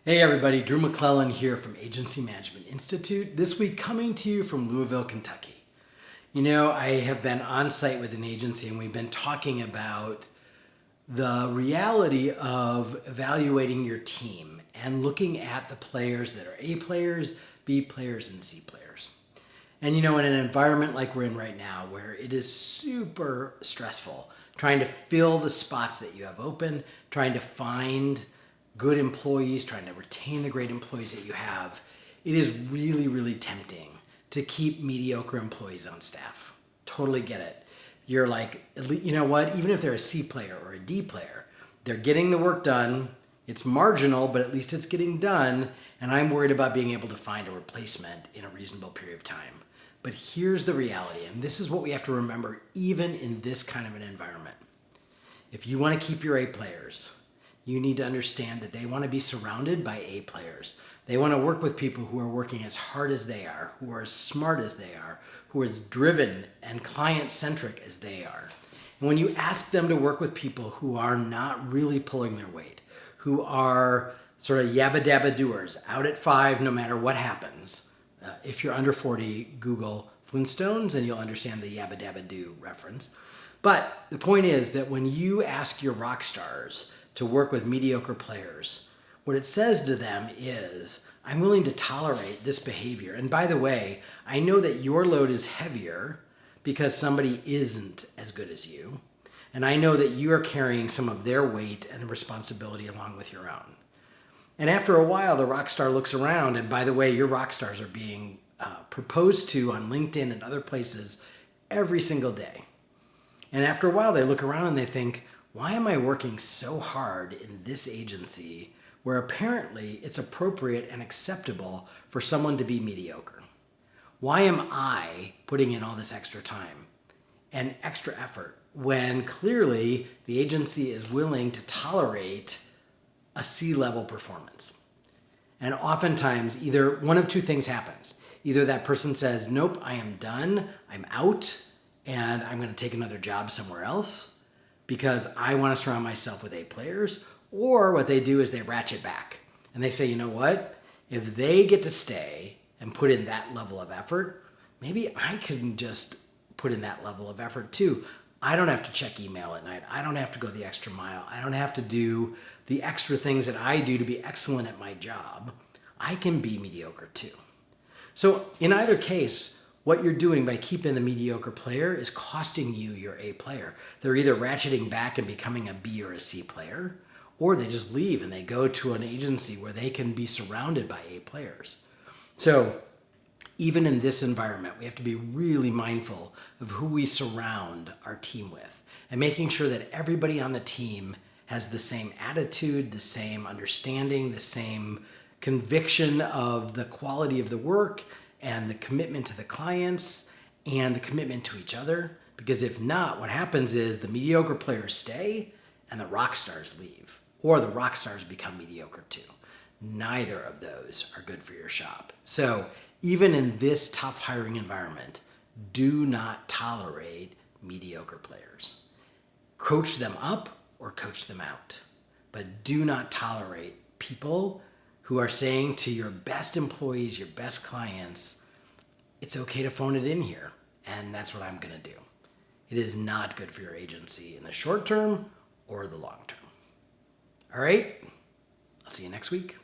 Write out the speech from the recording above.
Hey everybody, Drew McLellan here from Agency Management Institute. This week coming to you from Louisville, Kentucky. You know, I have been on site with an agency and we've been talking about the reality of evaluating your team and looking at the players that are A players, B players, and C players. And you know, in an environment like we're in right now where it is super stressful, trying to fill the spots that you have open, trying to find good employees, trying to retain the great employees that you have, it is really, really tempting to keep mediocre employees on staff. Totally get it. You're like, you know what, even if they're a C player or a D player, they're getting the work done. It's marginal, but at least it's getting done. And I'm worried about being able to find a replacement in a reasonable period of time. But here's the reality, and this is what we have to remember even in this kind of an environment. If you want to keep your A players, you need to understand that they want to be surrounded by A players. They want to work with people who are working as hard as they are, who are as smart as they are, who are as driven and client-centric as they are. And when you ask them to work with people who are not really pulling their weight, who are sort of yabba-dabba doers, out at 5 no matter what happens, if you're under 40, Google Flintstones and you'll understand the yabba-dabba-do reference. But the point is that when you ask your rock stars to work with mediocre players, what it says to them is, I'm willing to tolerate this behavior. And by the way, I know that your load is heavier because somebody isn't as good as you. And I know that you are carrying some of their weight and responsibility along with your own. And after a while, the rock star looks around, and by the way, your rock stars are being proposed to on LinkedIn and other places every single day. And after a while, they look around and they think, why am I working so hard in this agency where apparently it's appropriate and acceptable for someone to be mediocre? Why am I putting in all this extra time and extra effort when clearly the agency is willing to tolerate a C-level performance? And oftentimes, either one of two things happens. Either that person says, nope, I am done, I'm out, and I'm going to take another job somewhere else because I want to surround myself with A players. Or what they do is they ratchet back and they say, you know what? If they get to stay and put in that level of effort, maybe I can just put in that level of effort too. I don't have to check email at night. I don't have to go the extra mile. I don't have to do the extra things that I do to be excellent at my job. I can be mediocre too. So in either case, what you're doing by keeping the mediocre player is costing you your A player. They're either ratcheting back and becoming a B or a C player, or they just leave and they go to an agency where they can be surrounded by A players. So even in this environment, we have to be really mindful of who we surround our team with and making sure that everybody on the team has the same attitude, the same understanding, the same conviction of the quality of the work and the commitment to the clients and the commitment to each other. Because if not, what happens is the mediocre players stay and the rock stars leave, or the rock stars become mediocre too. Neither of those are good for your shop. So even in this tough hiring environment, do not tolerate mediocre players. Coach them up or coach them out, but do not tolerate people who are saying to your best employees, your best clients, it's okay to phone it in here, and that's what I'm going to do. It is not good for your agency in the short term or the long term. All right, I'll see you next week.